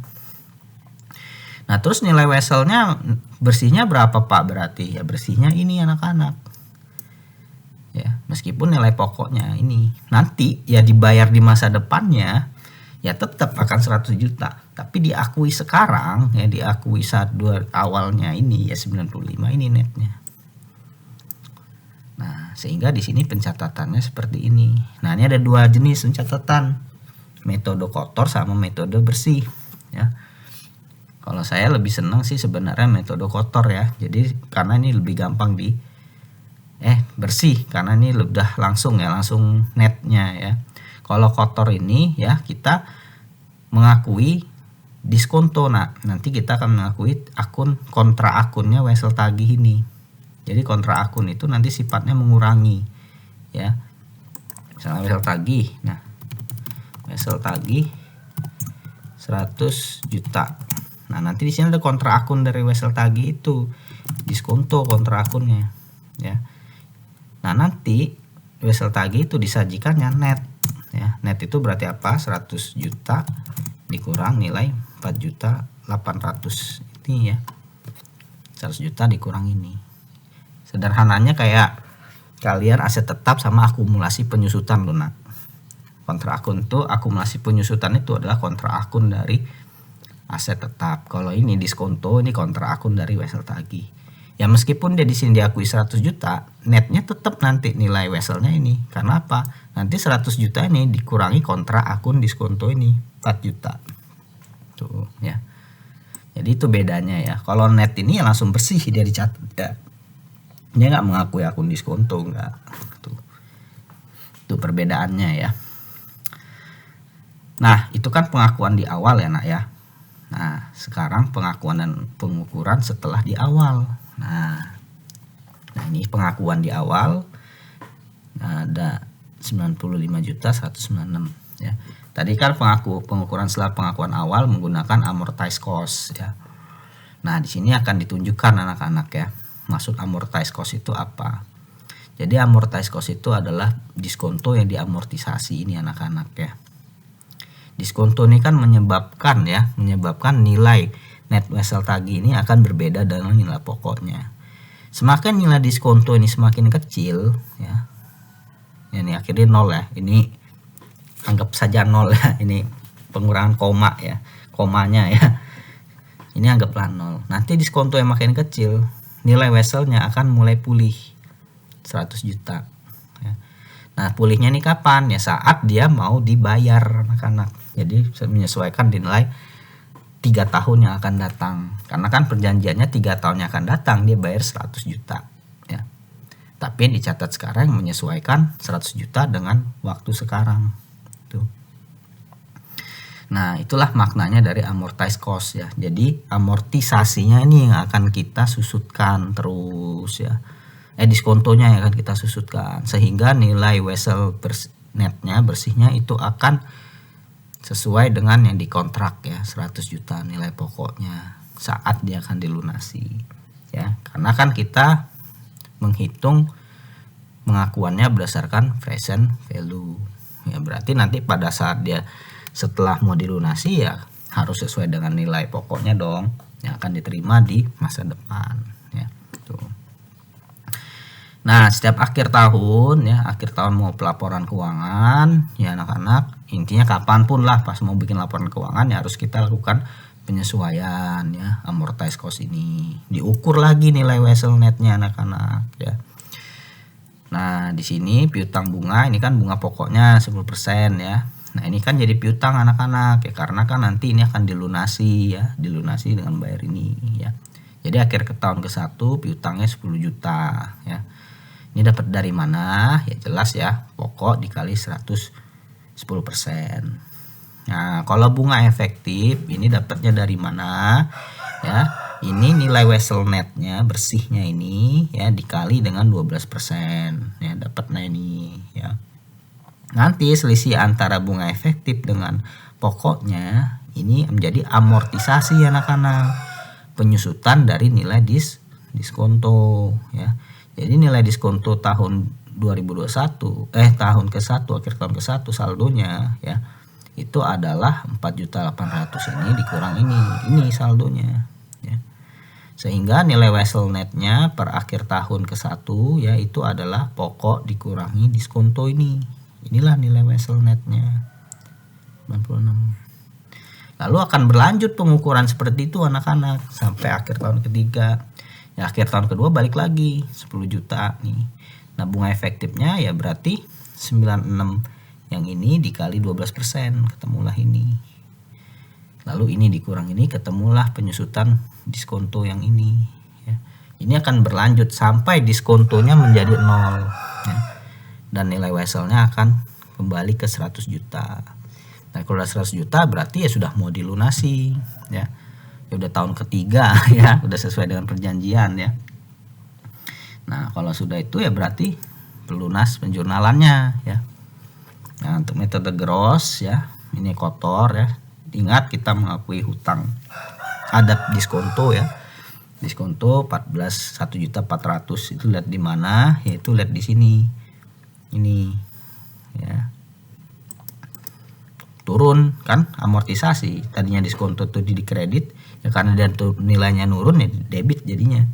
Nah terus nilai weselnya bersihnya berapa Pak? Berarti ya bersihnya ini anak-anak ya, meskipun nilai pokoknya ini nanti ya dibayar di masa depannya ya tetap akan 100 juta, tapi diakui sekarang ya, diakui saat awalnya ini ya 95 ini netnya. sehingga di sini pencatatannya seperti ini. Nah, ini ada dua jenis pencatatan, metode kotor sama metode bersih ya. Kalau saya lebih senang sih sebenarnya metode kotor ya. Jadi karena ini lebih gampang bersih, karena ini udah langsung ya, langsung netnya ya. Kalau kotor ini ya kita mengakui diskonto. Nah, nanti kita akan mengakui akun kontra akunnya wesel tagih ini. Jadi kontra akun itu nanti sifatnya mengurangi ya. Misalnya wesel tagih. Nah, wesel tagih 100 juta. Nah, nanti di sini ada kontra akun dari wesel tagih itu, diskonto kontra akunnya ya. Nah, nanti wesel tagih itu disajikannya net ya. Net itu berarti apa? 100 juta dikurang nilai 4.800.000 ini ya. 100 juta dikurang ini. Sederhananya kayak kalian aset tetap sama akumulasi penyusutan lunak. Kontra akun itu, akumulasi penyusutan itu adalah kontra akun dari aset tetap. Kalau ini diskonto, ini kontra akun dari wesel tagih. Ya meskipun dia di sini diakui 100 juta, netnya tetap nanti nilai weselnya ini. Karena apa? Nanti 100 juta ini dikurangi kontra akun diskonto ini 4 juta. Tuh ya. Jadi itu bedanya ya. Kalau net ini ya langsung bersih dia dicatat ya. Dia nggak mengakui akun diskonto, nggak. Tuh. Itu perbedaannya ya. Nah, itu kan pengakuan di awal ya, Nak ya. Nah, sekarang pengakuan dan pengukuran setelah di awal. Nah ini pengakuan di awal. Nah, ada 95.196 ya. Tadi kan pengukuran setelah pengakuan awal menggunakan amortized cost ya. Nah, di sini akan ditunjukkan anak-anak ya. Maksud amortized cost itu apa? Jadi amortized cost itu adalah diskonto yang diamortisasi ini anak-anak ya. Diskonto ini kan menyebabkan nilai net wesel tagih ini akan berbeda dengan nilai pokoknya. Semakin nilai diskonto ini semakin kecil ya. Ini akhirnya 0 ya. Ini anggap saja 0 ya. Ini pengurangan koma ya. Komanya ya. Ini anggaplah 0. Nanti diskonto yang makin kecil, nilai weselnya akan mulai pulih 100 juta ya. Nah, pulihnya ini kapan? Ya saat dia mau dibayar anak-anak. Jadi menyesuaikan di nilai 3 tahun yang akan datang. Karena kan perjanjiannya 3 tahun yang akan datang dia bayar 100 juta ya. Tapi yang dicatat sekarang menyesuaikan 100 juta dengan waktu sekarang. Tuh. Nah, itulah maknanya dari amortized cost ya. Jadi amortisasinya ini yang akan kita susutkan terus ya. Diskontonya yang akan kita susutkan sehingga nilai wesel netnya bersihnya itu akan sesuai dengan yang dikontrak ya, 100 juta nilai pokoknya saat dia akan dilunasi ya. Karena kan kita menghitung pengakuannya berdasarkan present value ya, berarti nanti pada saat dia setelah mau dilunasi ya harus sesuai dengan nilai pokoknya dong yang akan diterima di masa depan ya. Tuh. Nah, setiap akhir tahun ya, akhir tahun mau pelaporan keuangan ya anak-anak, intinya kapanpun lah pas mau bikin laporan keuangan ya harus kita lakukan penyesuaian ya amortized cost ini. Diukur lagi nilai wesel netnya anak-anak ya. Nah, di sini piutang bunga ini kan bunga pokoknya 10% ya. Nah, ini kan jadi piutang anak-anak ya karena kan nanti ini akan dilunasi ya, dilunasi dengan bayar ini ya. Jadi akhir ke tahun ke-1 piutangnya 10 juta ya. Ini dapat dari mana? Ya jelas ya, pokok dikali 110%. Nah, kalau bunga efektif ini dapatnya dari mana? Ya, ini nilai wesel netnya bersihnya ini ya dikali dengan 12% ya, dapatnya ini ya. Nanti selisih antara bunga efektif dengan pokoknya ini menjadi amortisasi anak-anak, penyusutan dari nilai diskonto ya. Jadi nilai diskonto tahun 2021 tahun ke-1 akhir tahun ke-1 saldonya ya itu adalah 4.800.000 ini dikurang ini saldonya ya. Sehingga nilai wesel netnya per akhir tahun ke-1 ya itu adalah pokok dikurangi diskonto ini. Inilah nilai wesel netnya 96. Lalu akan berlanjut pengukuran seperti itu anak-anak sampai akhir tahun ketiga. Ya, akhir tahun kedua balik lagi 10 juta nih. Nah, bunga efektifnya ya berarti 96 yang ini dikali 12%, ketemulah ini. Lalu ini dikurang ini, ketemulah penyusutan diskonto yang ini. Ya. Ini akan berlanjut sampai diskontonya menjadi 0. Ya. Dan nilai Wesselnya akan kembali ke 100 juta. Nah, kalau udah 100 juta berarti ya sudah mau dilunasi. Ya, udah tahun ketiga ya, udah sesuai dengan perjanjian ya. Nah, kalau sudah itu ya berarti pelunas penjurnalannya ya. Nah, untuk metode gross ya, ini kotor ya. Ingat kita mengakui hutang. Ada diskonto ya. Diskonto 1.400.000 itu lihat di mana? Yaitu lihat di sini. Ini ya. Turun kan amortisasi. Tadinya diskonto tuh di kredit ya, karena dia tuh nilainya nurun ya debit jadinya.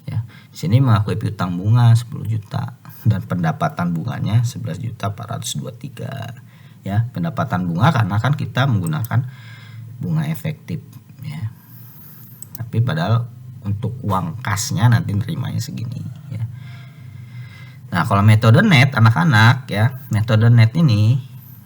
Ya. Di sini mengakui piutang bunga 10 juta dan pendapatan bunganya 11.423 ya. Pendapatan bunga karena kan kita menggunakan bunga efektif ya. Tapi padahal untuk uang kasnya nanti nerimanya segini ya. Nah, kalau metode net anak-anak ya, metode net ini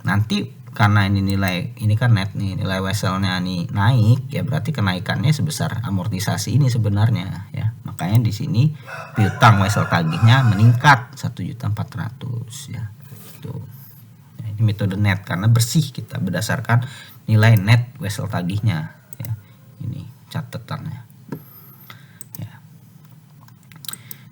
nanti karena ini nilai, ini kan net nih, nilai Wesselnya nih naik ya, berarti kenaikannya sebesar amortisasi ini sebenarnya ya. Makanya di sini piutang Wessel tagihnya meningkat 1.400.000 ya. Tuh. Ya, ini metode net karena bersih kita berdasarkan nilai net Wessel tagihnya ya. Ini catatannya. Ya.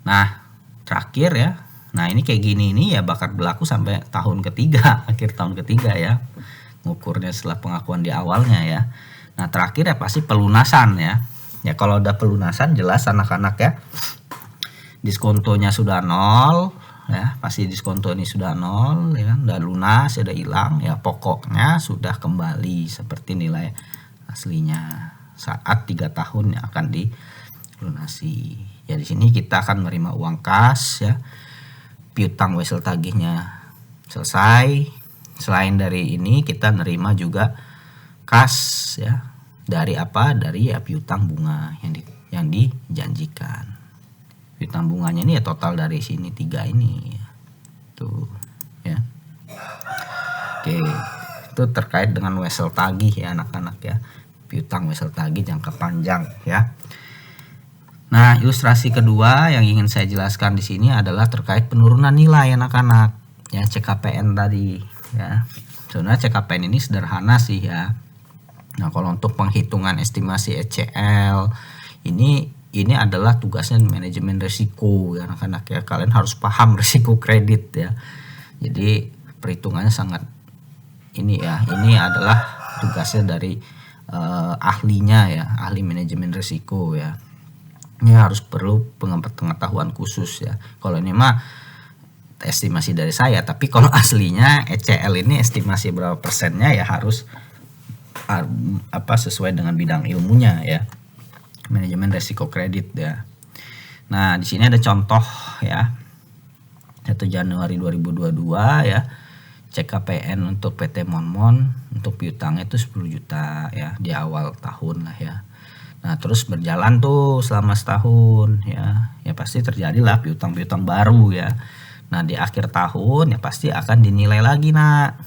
Nah, terakhir ya. Nah, ini kayak gini ini ya bakal berlaku sampai tahun ketiga, akhir tahun ketiga ya. Ngukurnya setelah pengakuan di awalnya ya. Nah, terakhir ya pasti pelunasan ya. Ya, kalau udah pelunasan jelas anak-anak ya. Diskontonya sudah 0 ya, pasti diskonto ini sudah 0 ya, udah lunas, sudah hilang ya, pokoknya sudah kembali seperti nilai aslinya saat 3 tahun yang akan dilunasi. Ya, di sini kita akan menerima uang kas ya. Piutang Wessel tagihnya selesai. Selain dari ini kita nerima juga kas ya. Dari apa? Dari ya piutang bunga yang dijanjikan. Piutang bunganya ini ya total dari sini 3 ini ya. Tuh ya. Oke, itu terkait dengan Wessel tagih ya anak-anak ya. Piutang Wessel tagih jangka panjang ya. Nah, ilustrasi kedua yang ingin saya jelaskan di sini adalah terkait penurunan nilai anak-anak ya, CKPN tadi ya. Sebenarnya CKPN ini sederhana sih ya. Nah, kalau untuk penghitungan estimasi ECL ini adalah tugasnya manajemen risiko ya anak-anak ya. Kalian harus paham risiko kredit ya. Jadi perhitungannya sangat ini ya. Ini adalah tugasnya dari ahlinya ya, ahli manajemen risiko ya. Ini harus perlu pengetahuan khusus ya. Kalau ini mah estimasi dari saya, tapi kalau aslinya ECL ini estimasi berapa persennya ya harus sesuai dengan bidang ilmunya ya. Manajemen risiko kredit ya. Nah, di sini ada contoh ya. 1 Januari 2022 ya. CKPN untuk PT Monmon untuk piutangnya itu 10 juta ya di awal tahun lah ya. Nah, terus berjalan tuh selama setahun ya. Ya pasti terjadilah piutang-piutang baru ya. Nah, di akhir tahun ya pasti akan dinilai lagi nak.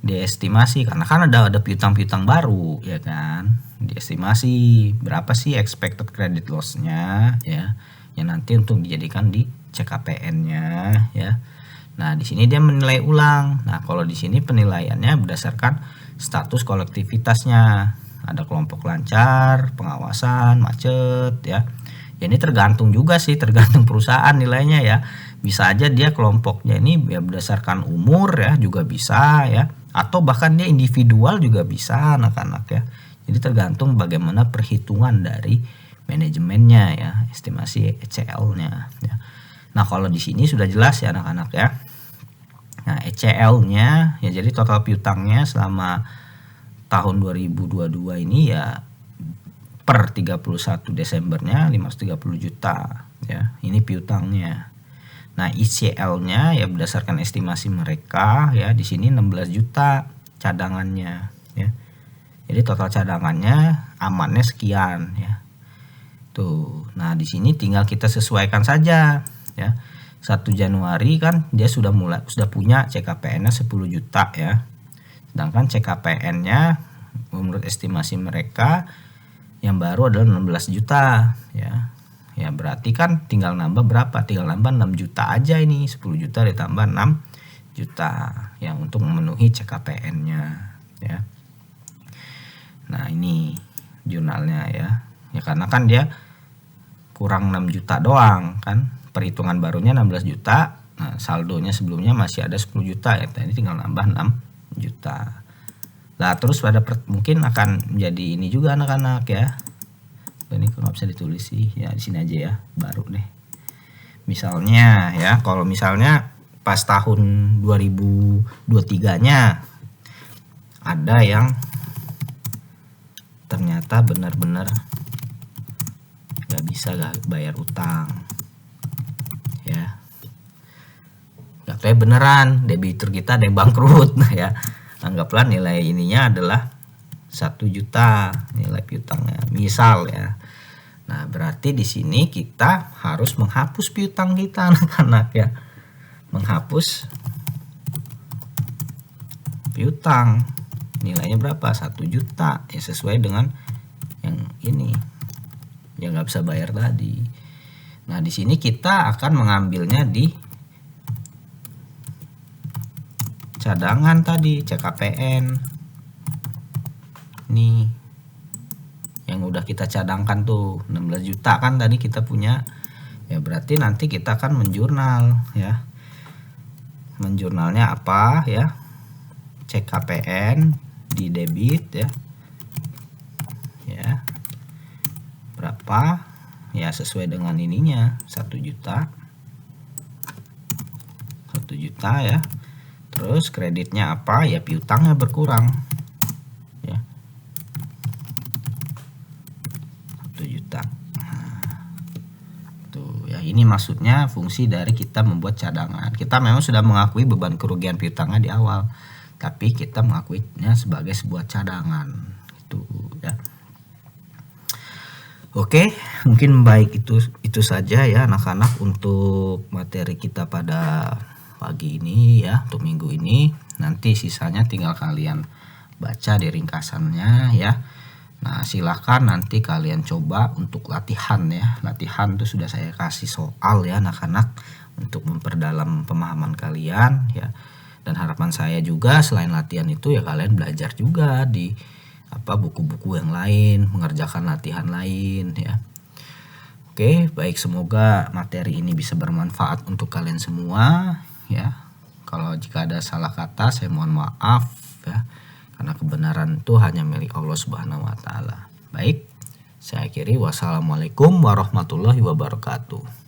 Diestimasi karena kan ada piutang-piutang baru ya kan. Diestimasi berapa sih expected credit loss-nya ya. Ya nanti untuk dijadikan di CKPN-nya ya. Nah, di sini dia menilai ulang. Nah, kalau di sini penilaiannya berdasarkan status kolektivitasnya. Ada kelompok lancar, pengawasan, macet ya. Ya ini tergantung juga sih, tergantung perusahaan nilainya ya. Bisa aja dia kelompoknya ini ya berdasarkan umur ya juga bisa ya. Atau bahkan dia individual juga bisa anak-anak ya. Jadi tergantung bagaimana perhitungan dari manajemennya ya, estimasi ECL-nya ya. Nah, kalau di sini sudah jelas ya anak-anak ya. Nah, ECL-nya ya jadi total piutangnya selama tahun 2022 ini ya per 31 Desembernya 530 juta ya. Ini piutangnya. Nah, ICL-nya ya berdasarkan estimasi mereka ya di sini 16 juta cadangannya ya. Jadi total cadangannya amannya sekian ya. Tuh. Nah, di sini tinggal kita sesuaikan saja ya. 1 Januari kan dia sudah punya CKPN-nya 10 juta ya. Sedangkan CKPN-nya menurut estimasi mereka yang baru adalah 16 juta ya. Ya berarti kan tinggal nambah berapa? Tinggal nambah 6 juta aja ini. 10 juta ditambah 6 juta yang untuk memenuhi CKPN-nya ya. Nah, ini jurnalnya ya. Ya karena kan dia kurang 6 juta doang kan. Perhitungan barunya 16 juta. Nah, saldonya sebelumnya masih ada 10 juta ya. Tadi tinggal nambah 6 juta. Nah, terus mungkin akan menjadi ini juga anak-anak ya. Ini kalau bisa ditulis sih ya di sini aja ya, baru deh. Misalnya ya, kalau misalnya pas tahun 2023-nya ada yang ternyata benar-benar nggak bisa bayar utang ya, nggak kayak beneran debitur kita ada yang bangkrut. Nah ya, anggaplah nilai ininya adalah 1 juta nilai piutangnya misal ya. Nah berarti di sini kita harus menghapus piutang kita anak-anak ya, menghapus piutang nilainya berapa, 1 juta ya, sesuai dengan yang ini yang nggak bisa bayar tadi. Nah di sini kita akan mengambilnya di cadangan tadi, CKPN nih yang udah kita cadangkan tuh 16 juta kan tadi kita punya ya. Berarti nanti kita akan menjurnal ya. Menjurnalnya apa ya, CKPN di debit ya, ya berapa ya, sesuai dengan ininya 1 juta ya. Terus kreditnya apa ya, piutangnya berkurang ya, 1 juta. Nah, tuh ya, ini maksudnya fungsi dari kita membuat cadangan. Kita memang sudah mengakui beban kerugian piutangnya di awal, tapi kita mengakuinya sebagai sebuah cadangan itu ya. Oke, mungkin baik itu saja ya anak-anak untuk materi kita pada pagi ini ya, untuk minggu ini. Nanti sisanya tinggal kalian baca di ringkasannya ya. Nah silahkan nanti kalian coba untuk latihan ya. Latihan itu sudah saya kasih soal ya anak-anak, untuk memperdalam pemahaman kalian ya. Dan harapan saya juga selain latihan itu ya kalian belajar juga di buku-buku yang lain, mengerjakan latihan lain ya. Oke, baik, semoga materi ini bisa bermanfaat untuk kalian semua ya. Kalau jika ada salah kata saya mohon maaf ya, karena kebenaran itu hanya milik Allah Subhanahu wa taala. Baik, saya akhiri, wassalamualaikum warahmatullahi wabarakatuh.